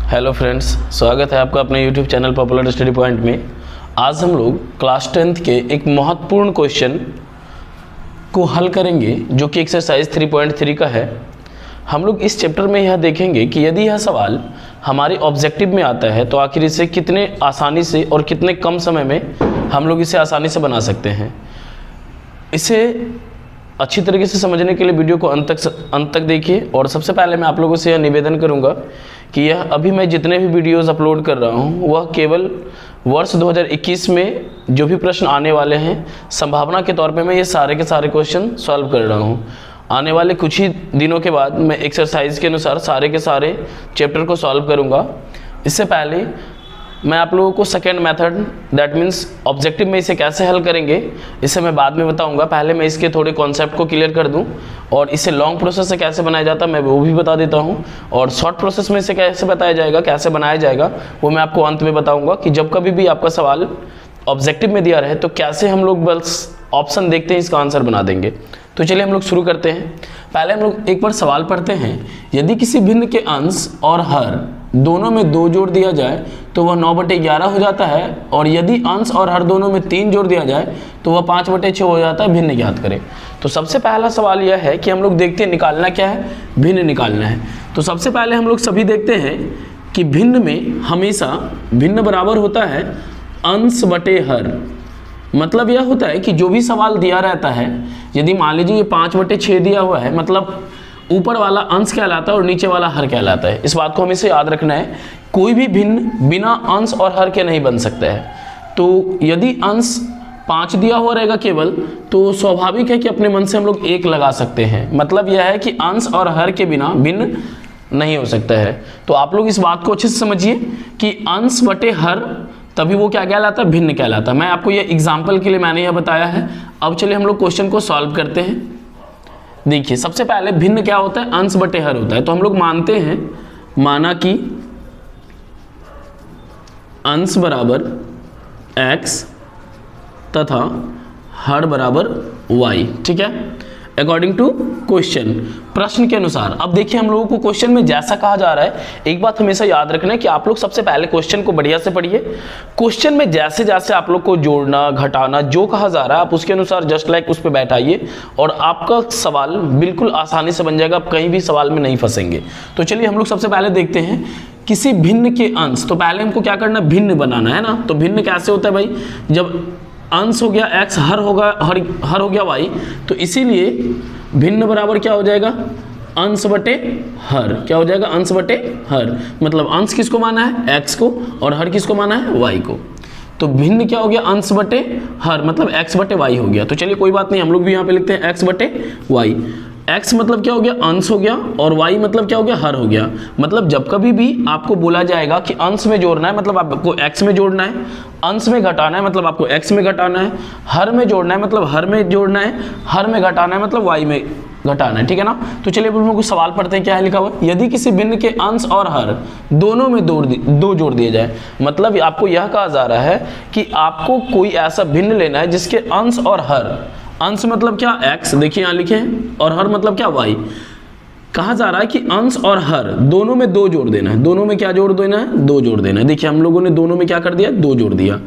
Hello friends, स्वागत है आपका अपने YouTube channel popular study point में। आज हम लोग क्लास 10th के एक महत्वपूर्ण क्वेश्चन को हल करेंगे जो कि एक्सरसाइज 3.3 का है। हम लोग इस चैप्टर में यह देखेंगे कि यदि यह सवाल हमारे ऑब्जेक्टिव में आता है तो आखिर इसे कितने आसानी से और कितने कम समय में हम लोग इसे आसानी से बना सकते हैं। इसे अच्छी तरीके से समझने के लिए वीडियो को अंत तक देखिए। और सबसे पहले मैं आप लोगों से यह निवेदन करूंगा कि यह अभी मैं जितने भी वीडियोस अपलोड कर रहा हूं वह केवल वर्ष 2021 में जो भी प्रश्न आने वाले हैं संभावना के तौर पे मैं ये सारे के सारे क्वेश्चन सॉल्व कर रहा हूं। आने वाले कुछ ही दिनों के बाद मैं एक्सरसाइज के अनुसार सारे के सारे चैप्टर को सॉल्व करूँगा। इससे पहले मैं आप लोगों को second method that means objective में इसे कैसे हल करेंगे इसे मैं बाद में बताऊंगा। पहले मैं इसके थोड़े कॉन्सेप्ट को क्लियर कर दूं और इसे लॉन्ग प्रोसेस से कैसे बनाया जाता है मैं वो भी बता देता हूं। और शॉर्ट प्रोसेस में इसे कैसे बताया जाएगा, कैसे बनाया जाएगा वो मैं आपको अंत में बताऊंगा कि जब कभी भी आपका सवाल ऑब्जेक्टिव में दिया रहे तो कैसे हम लोग बस ऑप्शन देखते हैं इसका आंसर बना देंगे। तो चलिए हम लोग शुरू करते हैं। पहले हम लोग एक बार सवाल पढ़ते हैं। यदि किसी भिन्न के अंश और हर दोनों में 2 जोड़ दिया जाए तो वह 9/11 हो जाता है, और यदि अंश और हर दोनों में 3 जोड़ दिया जाए तो वह 5/6 हो जाता है। भिन्न ज्ञात करें। तो सबसे पहला सवाल यह है कि हम लोग देखते हैं निकालना क्या है, भिन्न निकालना है। तो सबसे पहले हम लोग सभी देखते हैं कि भिन्न में हमेशा भिन्न बराबर होता है अंश बटे हर। मतलब यह होता है कि जो भी सवाल दिया रहता है, यदि मान लीजिए ये 5/6 दिया हुआ है, मतलब ऊपर वाला अंश कहलाता है और नीचे वाला हर कहलाता है। इस बात को हमेशा याद रखना है। कोई भी भिन्न बिना अंश और हर के नहीं बन सकता है। तो यदि अंश 5 दिया हुआ रहेगा केवल, तो स्वाभाविक है कि अपने मन से हम लोग 1 लगा सकते हैं। मतलब यह है कि अंश और हर के बिना भिन्न नहीं हो सकता है। तो आप लोग इस बात को अच्छे से समझिए कि अंश बटे हर तभी वो क्या कहलाता है, भिन्न कहलाता है। मैं आपको ये एग्जाम्पल के लिए मैंने यह बताया है। अब चलिए हम लोग क्वेश्चन को सॉल्व करते हैं। देखिए सबसे पहले भिन्न क्या होता है, अंश बटे हर होता है। तो हम लोग मानते हैं, माना कि अंश बराबर x तथा हर बराबर y। ठीक है, अकॉर्डिंग टू क्वेश्चन, प्रश्न के अनुसार। अब देखिए हम लोगों को क्वेश्चन में जैसा कहा जा रहा है, एक बात हमेशा याद रखना है कि आप लोग सबसे पहले क्वेश्चन को बढ़िया से पढ़िए। क्वेश्चन में जैसे जैसे आप लोग को जोड़ना घटाना जो कहा जा रहा है आप उसके अनुसार जस्ट लाइक उस पर बैठाइए और आपका सवाल बिल्कुल आसानी से बन जाएगा। आप कहीं भी सवाल में नहीं फंसेंगे। तो चलिए हम लोग सबसे पहले देखते हैं किसी भिन्न के अंश। तो पहले हमको क्या करना है, भिन्न बनाना है ना। तो भिन्न कैसे होता है भाई, जब अंश हो गया x, हर होगा हर हो गया y, तो इसीलिए भिन्न बराबर क्या हो जाएगा, अंश बटे हर। क्या हो जाएगा, अंश बटे हर। मतलब अंश किसको माना है, x को, और हर किसको माना है, y को। तो भिन्न क्या हो गया, अंश बटे हर, मतलब x बटे y हो गया। तो चलिए कोई बात नहीं, हम लोग भी यहाँ पे लिखते हैं x बटे y। x मतलब क्या हो गया, अंश हो गया, और y मतलब क्या हो गया, हर हो गया। मतलब जब कभी भी आपको बोला जाएगा कि अंश में जोड़ना है मतलब आपको x में जोड़ना है, अंश में घटाना है मतलब आपको x में घटाना है, हर में जोड़ना है मतलब हर में जोड़ना है, हर में घटाना है मतलब y में घटाना है। ठीक है ना। तो चलिए अब हम लोग सवाल पढ़ते हैं। क्या है लिखा हुआ, यदि किसी भिन्न के अंश और हर दोनों में 2 जोड़ दिए जाए। मतलब आपको यह कहा जा रहा है कि आपको कोई ऐसा भिन्न लेना है जिसके अंश और हर, अंश मतलब क्या x, देखिए यहाँ लिखे हैं, और हर मतलब क्या y। कहा जा रहा है कि अंश और हर दोनों में 2 जोड़ देना है। दोनों में क्या जोड़ देना है, 2 जोड़ देना है। देखिए हम लोगों ने दोनों में क्या कर दिया, 2 जोड़ दिया।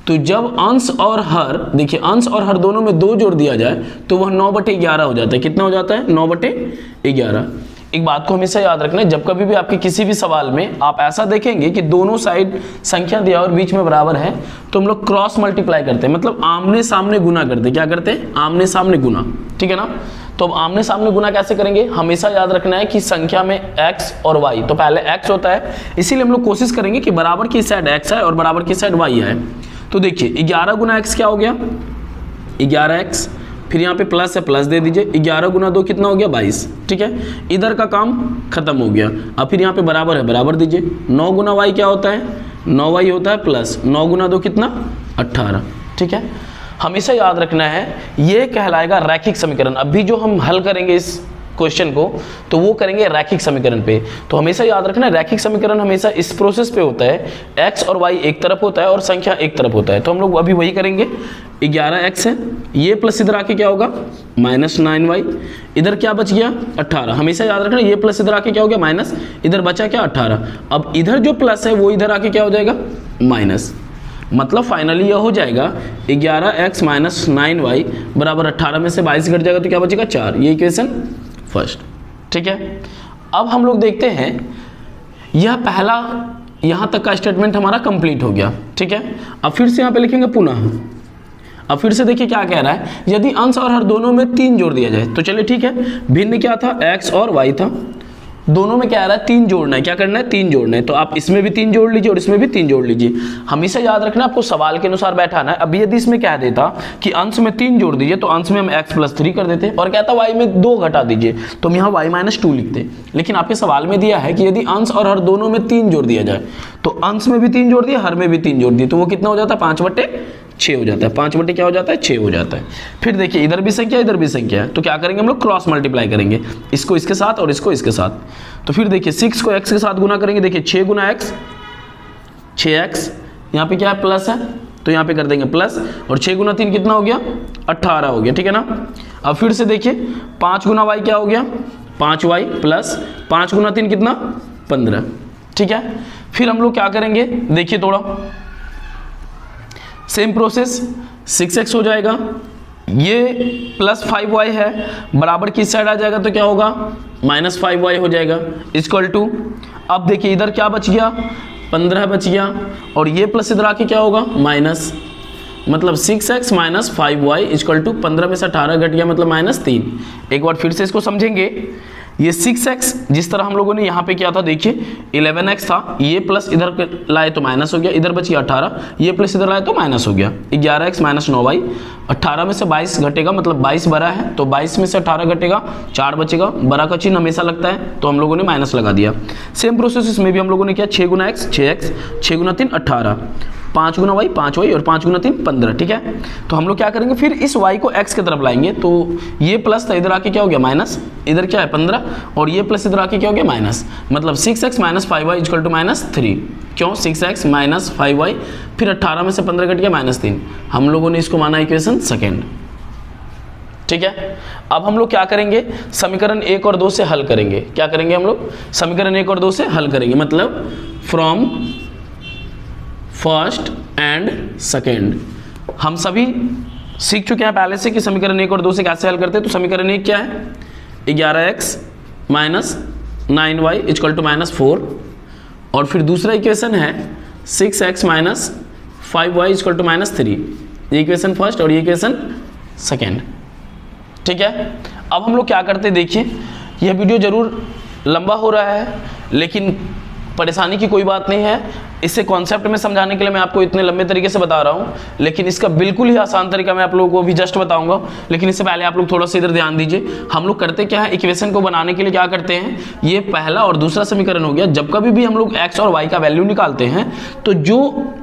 तो जब अंश और हर, देखिए अंश और हर दोनों में 2 जोड़ दिया जाए तो वह 9/11 हो जाता है। कितना हो जाता है, 9/11। एक बात को हमेशा याद रखना है, जब कभी भी आपके किसी भी सवाल में आप ऐसा देखेंगे कि दोनों साइड संख्या दिया और बीच में बराबर है, तो हम लोग क्रॉस मल्टीप्लाई करते हैं, मतलब आमने सामने गुना करते हैं। क्या करते हैं, आमने सामने गुना। ठीक है ना। तो अब आमने सामने गुना कैसे करेंगे, हमेशा याद रखना है कि संख्या में x और y, तो पहले x होता है, इसीलिए हम लोग कोशिश करेंगे कि बराबर की साइड x है और बराबर की साइड y है। तो देखिए 11 गुना x क्या हो गया, 11x, फिर यहाँ पे प्लस है, प्लस दे दीजिए। 11 गुना 2 कितना हो गया, 22। ठीक है, इधर का काम खत्म हो गया। अब फिर यहाँ पे बराबर है, बराबर दीजिए। 9 गुना y क्या होता है, 9y होता है, प्लस 9 गुना 2 कितना, 18। ठीक है, हमेशा याद रखना है ये कहलाएगा रैखिक समीकरण। अभी जो हम हल करेंगे इस क्वेश्चन को, तो वो करेंगे रैखिक समीकरण पे। तो हमेशा याद रखना रैखिक समीकरण हमेशा इस प्रोसेस पे होता है, x और y एक तरफ होता है और संख्या एक तरफ होता है। तो हम लोग अभी वही करेंगे, 11x है, ये प्लस इधर आके क्या होगा -9y, इधर क्या बच गया 18। हमेशा याद रखना ये प्लस इधर आके क्या हो गया माइनस, इधर बचा क्या 18। अब इधर जो प्लस है वो इधर आके क्या हो जाएगा माइनस, मतलब फाइनली यह हो जाएगा 11x माइनस 9y बराबर 18 में से 22 घट जाएगा तो क्या बचेगा 4। ये इक्वेशन फर्स्ट, ठीक है। अब हम लोग देखते हैं यह पहला यहाँ तक का स्टेटमेंट हमारा कंप्लीट हो गया, ठीक है। अब फिर से यहाँ पे लिखेंगे पुनः। अब फिर से देखिए क्या कह रहा है, यदि अंश और हर दोनों में 3 जोड़ दिया जाए, तो चलिए ठीक है। भिन्न क्या था x और y था, दोनों में क्या आ रहा है 3 जोड़ना है। क्या करना है 3 जोड़ना है, तो आप इसमें भी 3 जोड़ लीजिए और इसमें भी 3 जोड़ लीजिए। हमेशा याद रखना आपको सवाल के अनुसार बैठाना है। अब यदि इसमें कह देता कि अंश में 3 जोड़ दीजिए तो अंश में हम x + 3 कर देते, और कहता y में 2 घटा दीजिए तो हम यहाँ y - 2 लिखते। लेकिन आपके सवाल में दिया है कि यदि अंश और हर दोनों में 3 जोड़ दिया जाए, तो अंश में भी 3 जोड़ दिया, हर में भी 3 जोड़ दिए, तो वो कितना हो जाता है 5/6 हो जाता है। 5 क्या हो जाता है 6 हो जाता है। फिर देखिए इधर भी संख्या इधर भी संख्या है, तो क्या करेंगे हम लोग क्रॉस मल्टीप्लाई करेंगे, इसको इसके साथ और इसको इसके साथ। तो फिर देखिए 6 को x के साथ गुना करेंगे, देखिए 6 गुना x 6x, यहाँ पे क्या है प्लस है तो यहाँ पे कर देंगे प्लस, और 6 गुना 3 कितना हो गया 18 हो गया, ठीक है ना। अब फिर से देखिए 5 गुना y क्या हो गया 5y प्लस 5 गुना 3 कितना 15, ठीक है। फिर हम लोग क्या करेंगे देखिए थोड़ा सेम प्रोसेस, 6x हो जाएगा, ये प्लस 5y है, बराबर किस साइड आ जाएगा तो क्या होगा -5y हो जाएगा, इक्वल टू। अब देखिए इधर क्या बच गया 15 बच गया, और ये प्लस इधर आके क्या होगा माइनस, मतलब 6x - 5y इक्वल टू 15 में से 18 घट गया मतलब -3। एक बार फिर से इसको समझेंगे, ये 6x जिस तरह हम लोगों ने यहाँ पे किया था, देखिए 11x था, ये प्लस इधर लाए तो माइनस हो गया, इधर बची 18, ये प्लस इधर लाए तो माइनस हो गया। 11x - 9y, 18 में से 22 घटेगा मतलब 22 बड़ा है, तो 22 में से 18 घटेगा 4 बचेगा, बड़ा का चिन्ह हमेशा लगता है तो हम लोगों ने माइनस लगा दिया। सेम प्रोसेस इसमें भी हम लोगों ने किया, 6 गुना x 6x, 6 गुना 3 18, 5 गुना y 5y और 5 गुना 3 15, ठीक है। तो हम लोग क्या करेंगे फिर इस y को x की तरफ लाएंगे, तो ये प्लस था इधर आके क्या हो गया माइनस, इधर क्या है 15 और ये प्लस इधर आके क्या हो गया माइनस, मतलब 6x - 5y इक्वल टू -3। क्यों 6x - 5y, फिर 18 में से 15 घट गया -3। हम लोगों ने इसको माना इक्वेशन सेकेंड, ठीक है। अब हम लोग क्या करेंगे समीकरण 1 और 2 से हल करेंगे। क्या करेंगे हम लोग समीकरण 1 और 2 से हल करेंगे, मतलब फ्रॉम फर्स्ट एंड सेकेंड। हम सभी सीख चुके हैं पहले से कि समीकरण 1 और 2 से कैसे हल करते हैं। तो समीकरण 1 क्या है 11x - 9y इक्वल टू -4, और फिर दूसरा इक्वेशन है 6x - 5y इक्वल टू -3। ये इक्वेशन फर्स्ट और ये इक्वेशन सेकेंड, ठीक है। अब हम लोग क्या करते हैं, देखिए यह वीडियो जरूर लंबा हो रहा है, लेकिन परेशानी की कोई बात नहीं है। इसे कॉन्सेप्ट में समझाने के लिए मैं आपको इतने लंबे तरीके से बता रहा हूँ, लेकिन इसका बिल्कुल ही आसान तरीका मैं आप लोगों को अभी जस्ट बताऊंगा। लेकिन इससे पहले आप लोग थोड़ा सा इधर ध्यान दीजिए। हम लोग करते क्या है, इक्वेशन को बनाने के लिए क्या करते हैं, ये पहला और दूसरा समीकरण हो गया। जब कभी भी हम लोग x और y का वैल्यू निकालते हैं, तो जो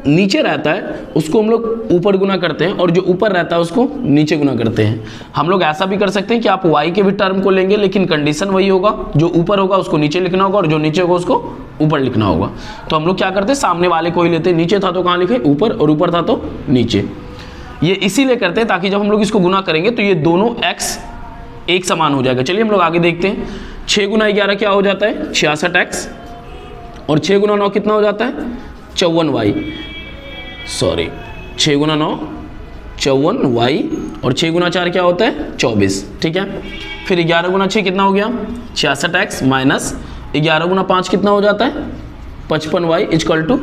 नीचे रहता है उसको हम लोग ऊपर गुना करते हैं, और जो ऊपर रहता है उसको नीचे गुना करते हैं। हम लोग ऐसा भी कर सकते हैं कि आप y के भी टर्म को लेंगे, लेकिन कंडीशन वही होगा, जो ऊपर होगा उसको नीचे लिखना होगा और जो नीचे होगा उसको ऊपर लिखना होगा। तो हम लोग क्या करते हैं, सामने वाले को ही लेते हैं, नीचे था तो कहाँ लिखे ऊपर, और ऊपर था तो नीचे। ये इसीलिए करते हैं ताकि जब हम लोग इसको गुना करेंगे तो ये दोनों x एक समान हो जाएगा। चलिए हम लोग आगे देखते हैं। 6 गुना 11 क्या हो जाता है 66x, और 6 गुना 9 कितना हो जाता है 54y, सॉरी 6 गुना 9 54y, और 6 गुना 4 क्या होता है 24, ठीक है। फिर 11 गुना 6 कितना हो गया 66x माइनस 11 गुना 5 कितना हो जाता है 55y इक्वल टू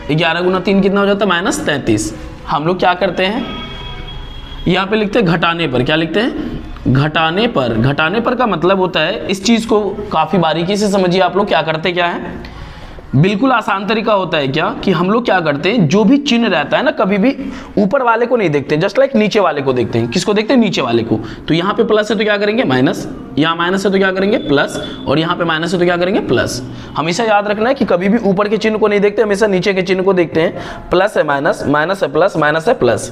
11 गुना 3 कितना हो जाता है -33। हम लोग क्या करते हैं, यहाँ पे लिखते हैं घटाने पर। क्या लिखते हैं घटाने पर। घटाने पर का मतलब होता है, इस चीज़ को काफ़ी बारीकी से समझिए आप लोग। क्या करते क्या है, बिल्कुल आसान तरीका होता है क्या कि हम लोग क्या करते हैं, जो भी चिन्ह रहता है ना, कभी भी ऊपर वाले को नहीं देखते, जस्ट लाइक नीचे वाले को देखते हैं। किसको देखते हैं नीचे वाले को। तो यहाँ पे प्लस है तो क्या करेंगे माइनस, यहाँ माइनस है तो क्या करेंगे प्लस, और यहाँ पे माइनस है तो क्या करेंगे प्लस। हमेशा याद रखना है कि कभी भी ऊपर के चिन्ह को नहीं देखते, हमेशा नीचे के चिन्ह को देखते हैं। प्लस है माइनस, माइनस है प्लस, माइनस है प्लस।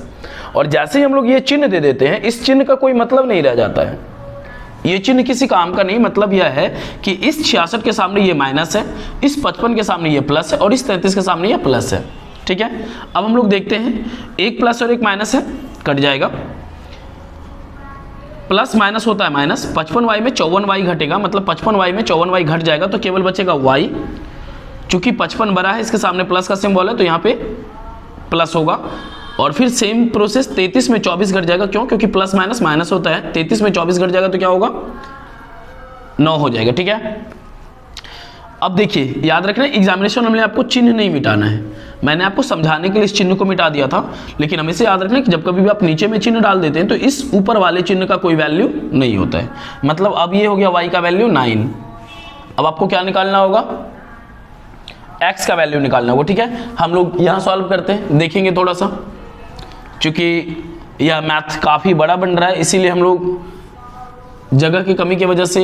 और जैसे ही हम लोग ये चिन्ह दे देते हैं, इस चिन्ह का कोई मतलब नहीं रह जाता है। ये चिन्ह किसी काम का नहीं, मतलब यह है कि इस 66 के सामने ये माइनस है, इस 55 के सामने ये प्लस है और इस 33 के सामने ये प्लस है। ठीक है, अब हम लोग देखते हैं, एक प्लस और एक माइनस है, कट जाएगा, प्लस माइनस होता है माइनस, 55y में 54y घटेगा, मतलब 55y में 54y घट जाएगा तो केवल बचेगा y। चूंकि 55 बड़ा है, इसके सामने प्लस का सिंबल है तो यहाँ पे प्लस होगा। और फिर सेम प्रोसेस 33 में 24 घट जाएगा, क्यों? क्योंकि प्लस माइनस माइनस होता है, 33 में 24 घट जाएगा तो क्या होगा? 9 हो जाएगा। ठीक है, अब देखिए याद रखना, एग्जामिनेशन में आपको चिन्ह नहीं मिटाना है, मैंने आपको समझाने के लिए इस चिन्ह को मिटा दिया था, लेकिन हमेशा याद रखना कि जब कभी भी आप नीचे में चिन्ह डाल देते हैं तो इस ऊपर वाले चिन्ह का कोई वैल्यू नहीं होता है। मतलब अब ये हो गया y का वैल्यू 9, अब आपको क्या निकालना होगा? x का वैल्यू निकालना होगा। ठीक है, हम लोग यहाँ सॉल्व करते हैं, देखेंगे थोड़ा सा, क्योंकि यह मैथ काफ़ी बड़ा बन रहा है, इसीलिए हम लोग जगह की कमी की वजह से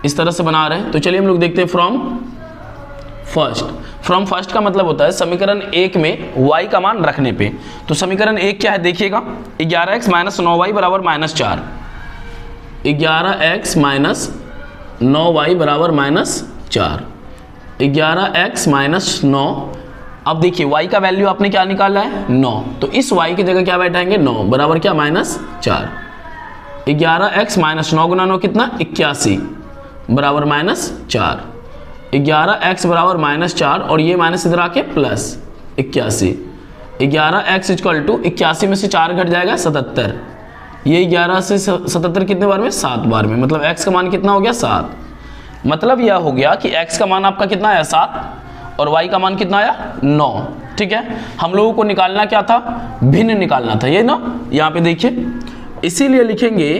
इस तरह से बना रहे हैं। तो चलिए हम लोग देखते हैं फ्रॉम फर्स्ट का मतलब होता है समीकरण 1 में y का मान रखने पे। तो समीकरण 1 क्या है देखिएगा, 11x माइनस 9y बराबर माइनस 4, 11x माइनस 9y बराबर माइनस 4, 11x माइनस 9। अब देखिए y का वैल्यू आपने क्या निकाला है? 9, तो इस y की जगह क्या बैठाएंगे? 9 बराबर क्या? माइनस 4। 11x माइनस 9 गुना 9 कितना? 81 बराबर माइनस 4। 11x बराबर माइनस 4 और ये माइनस इधर आके प्लस 81। 11x इक्वल टू 81 में से 4 घट जाएगा 77। ये 11 से 77 कितने बार में? 7 बार में, मतलब x का मान कितना हो गया? 7। मतलब यह हो गया कि x का मान आपका कितना आया? 7 और y का मान कितना आया? 9। ठीक है, हम लोगों को निकालना क्या था? भिन्न निकालना था, ये ना, यहाँ पे देखिए, इसीलिए लिखेंगे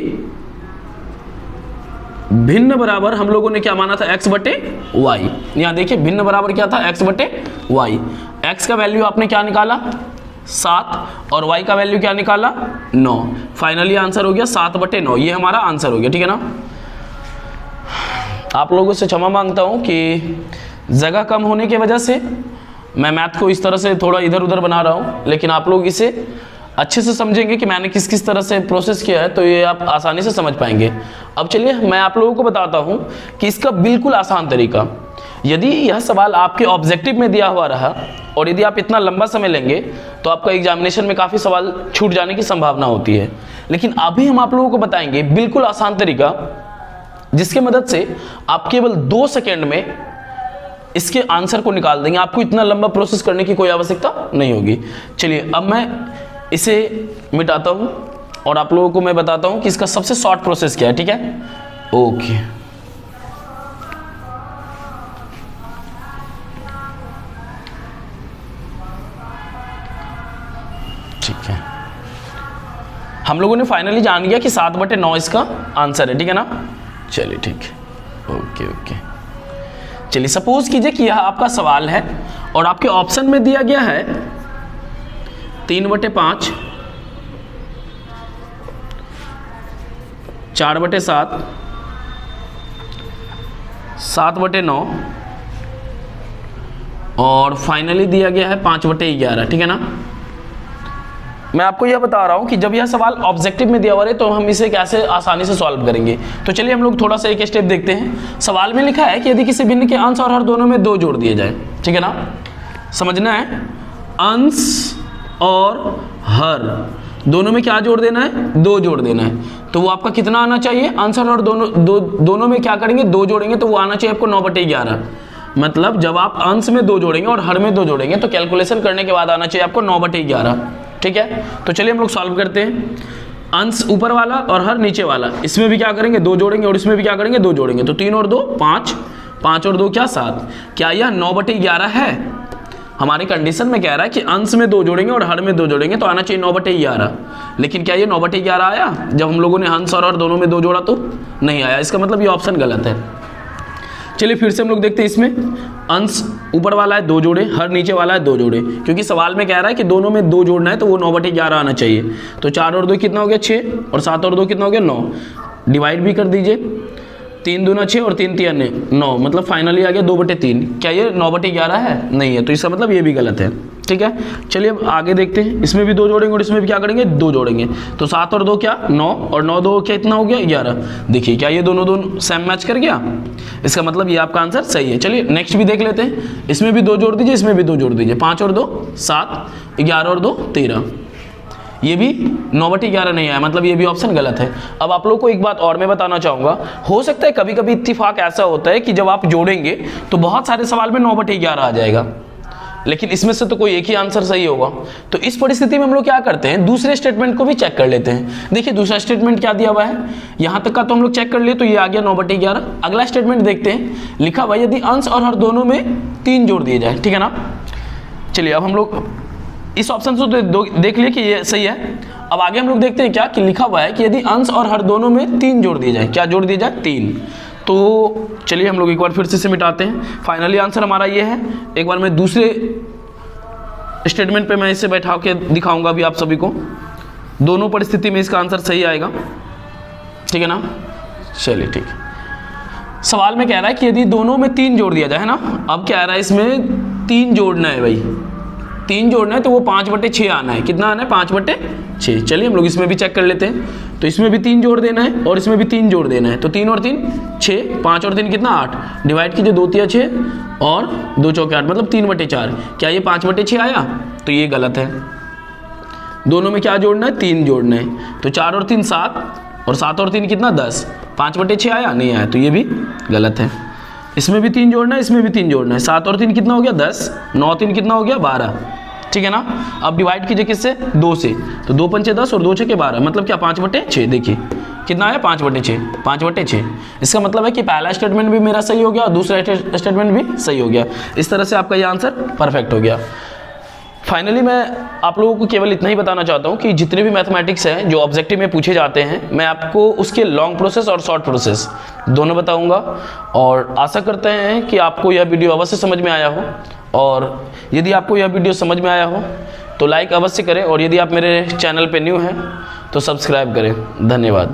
भिन्न बराबर, हम लोगों ने क्या माना था? x बटे वाई। यहाँ देखिए भिन्न बराबर क्या था? x बटे वाई। x का वैल्यू आपने क्या निकाला? 7 और y का वैल्यू क्या निकाला? 9। फाइनली आंसर हो गया 7 बटे 9, ये हमारा आंसर हो गया। ठीक है ना, आप लोगों से क्षमा मांगता हूँ कि जगह कम होने की वजह से मैं मैथ को इस तरह से थोड़ा इधर उधर बना रहा हूँ, लेकिन आप लोग इसे अच्छे से समझेंगे कि मैंने किस किस तरह से प्रोसेस किया है तो ये आप आसानी से समझ पाएंगे। अब चलिए मैं आप लोगों को बताता हूँ कि इसका बिल्कुल आसान तरीका, यदि यह सवाल आपके ऑब्जेक्टिव में दिया हुआ रहा और यदि आप इतना लंबा समय लेंगे तो आपका एग्जामिनेशन में काफ़ी सवाल छूट जाने की संभावना होती है। लेकिन अभी हम आप लोगों को बताएंगे बिल्कुल आसान तरीका, जिसके मदद से आप केवल 2 सेकेंड में इसके आंसर को निकाल देंगे, आपको इतना लंबा प्रोसेस करने की कोई आवश्यकता नहीं होगी। चलिए अब मैं इसे मिटाता हूं और आप लोगों को मैं बताता हूं कि इसका सबसे शॉर्ट प्रोसेस क्या है। ठीक है, ओके, ठीक है, हम लोगों ने फाइनली जान गया कि 7 बटे 9 इसका आंसर है। ठीक है ना, चलिए ठीक है, ओके ओके। चलिए सपोज कीजिए कि यह आपका सवाल है और आपके ऑप्शन में दिया गया है 3 बटे 5, 4 बटे 7, 7 बटे 9 और फाइनली दिया गया है 5 बटे 11। ठीक है ना, मैं आपको यह बता रहा हूं कि जब यह सवाल ऑब्जेक्टिव में दिया हुआ है तो हम इसे कैसे आसानी से सॉल्व करेंगे। तो चलिए हम लोग थोड़ा सा एक स्टेप देखते हैं। सवाल में लिखा है कि यदि किसी भिन्न के अंश और हर दोनों में 2 जोड़ दिए जाए। ठीक है ना, समझना है, अंश और हर दोनों में क्या जोड़ देना है? 2 जोड़ देना है। तो वो आपका कितना आना चाहिए? अंश और हर दोनों में क्या करेंगे? 2 जोड़ेंगे तो वो आना चाहिए आपको 9 बटे 11। मतलब जब आप अंश में 2 जोड़ेंगे और हर में 2 जोड़ेंगे तो कैलकुलेशन करने के बाद आना चाहिए आपको 9 बटे 11। ठीक है, तो चलिए हम लोग सॉल्व करते हैं। अंश ऊपर वाला और हर नीचे वाला, इसमें भी क्या करेंगे? 2 जोड़ेंगे और इसमें भी क्या करेंगे? 2 जोड़ेंगे। तो 3 और 2 5, 5 और 2 क्या? 7। क्या यह 9 बटे 11 है? हमारी कंडीशन में कह रहा है कि अंश में 2 जोड़ेंगे और हर में 2 जोड़ेंगे तो आना चाहिए 9 बटे 11। लेकिन क्या ये 9 बटे 11 आया? जब हम लोगों ने अंश और हर दोनों में 2 जोड़ा तो नहीं आया। इसका मतलब ये ऑप्शन गलत है। चलिए फिर से हम लोग देखते हैं, इसमें अंश ऊपर वाला है 2 जोड़े, हर नीचे वाला है 2 जोड़े, क्योंकि सवाल में कह रहा है कि दोनों में 2 जोड़ना है तो वो 9 बटे 11 आना चाहिए। तो 4 और 2 कितना हो गया? 6 और 7 और 2 कितना हो गया? 9। डिवाइड भी कर दीजिए, 3 दूना 6 और 3 3 9, मतलब फाइनली आ गया 2 बटे 3। क्या ये 9 बटे 11 है? नहीं है, तो इसका मतलब ये भी गलत है। ठीक है, चलिए अब आगे देखते हैं। इसमें भी 2 जोड़ेंगे और इसमें भी क्या करेंगे, 2 जोड़ेंगे। तो 7 और 2 क्या 9, और 9 2 क्या इतना हो गया 11। देखिए क्या ये दोनों सेम मैच कर गया, इसका मतलब ये आपका आंसर सही है। चलिए नेक्स्ट भी देख लेते हैं। इसमें भी 2 जोड़ दीजिए, इसमें भी 2 जोड़ दीजिए। 5 और 2 7, 11 और 2 13। ये भी 9/11 नहीं आया, मतलब ये भी ऑप्शन गलत है। अब आप लोगों को एक बात और मैं बताना चाहूँगा, हो सकता है कभी कभी इत्तेफाक ऐसा होता है कि जब आप जोड़ेंगे तो बहुत सारे सवाल में 9/11 आ जाएगा, लेकिन इसमें से तो कोई एक ही आंसर सही होगा। तो इस परिस्थिति में हम लोग क्या करते हैं, दूसरे स्टेटमेंट को भी चेक कर लेते हैं। देखिए दूसरा स्टेटमेंट क्या दिया हुआ है, यहाँ तक का तो हम लोग चेक कर लिए, तो ये आ गया 9/11। अगला स्टेटमेंट देखते हैं, लिखा हुआ यदि अंश और हर दोनों में 3 जोड़ दिए जाए, ठीक है ना। चलिए अब हम लोग इस ऑप्शन से देख लिए कि ये सही है। अब आगे हम लोग देखते हैं क्या कि लिखा हुआ है कि यदि अंश और हर दोनों में 3 जोड़ दिए जाए, क्या जोड़ दिए जाए 3। तो चलिए हम लोग एक बार फिर से मिटाते हैं। फाइनली आंसर हमारा ये है। एक बार मैं दूसरे स्टेटमेंट पे मैं इसे बैठा के दिखाऊंगा अभी आप सभी को। दोनों परिस्थिति में इसका आंसर सही आएगा, ठीक है ना। चलिए ठीक है। सवाल में कह रहा है कि यदि दोनों में 3 जोड़ दिया जाए, है ना। अब क्या आ रहा है, इसमें 3 जोड़ना है भाई, 3 जोड़ना है, तो वो 5/6 आना है। कितना आना है, 5/6। चलिए हम लोग इसमें भी चेक कर लेते हैं। तो इसमें भी 3 जोड़ देना है और इसमें भी 3 जोड़ देना है। तो 3 और 3 6, 5 और 3 कितना 8। डिवाइड कीजिए, 2 3 6 और 2 चौके 8, मतलब 3/4। क्या ये 5/6 आया, तो ये गलत है। दोनों में क्या जोड़ना है, 3 जोड़ना है। तो 4 और 3 7, और 7 और 3 कितना 10। 5/6 आया, नहीं आया, तो ये भी गलत है। इसमें भी 3 जोड़ना है, इसमें भी 3 जोड़ना है। 7 और 3 कितना हो गया 10, 9 3 कितना हो गया 12, ठीक है ना। अब डिवाइड कीजिए किससे, 2 से। तो 2 पंचे 10 और 2 छके 12, मतलब क्या 5/6। देखिए कितना आया 5/6, 5/6। इसका मतलब है कि पहला स्टेटमेंट भी मेरा सही हो गया और दूसरा स्टेटमेंट भी सही हो गया। इस तरह से आपका ये आंसर परफेक्ट हो गया। फाइनली मैं आप लोगों को केवल इतना ही बताना चाहता हूँ कि जितने भी मैथमेटिक्स हैं जो ऑब्जेक्टिव में पूछे जाते हैं, मैं आपको उसके लॉन्ग प्रोसेस और शॉर्ट प्रोसेस दोनों बताऊँगा। और आशा करते हैं कि आपको यह वीडियो अवश्य समझ में आया हो, और यदि आपको यह वीडियो समझ में आया हो तो लाइक अवश्य करें, और यदि आप मेरे चैनल पे न्यू हैं तो सब्सक्राइब करें। धन्यवाद।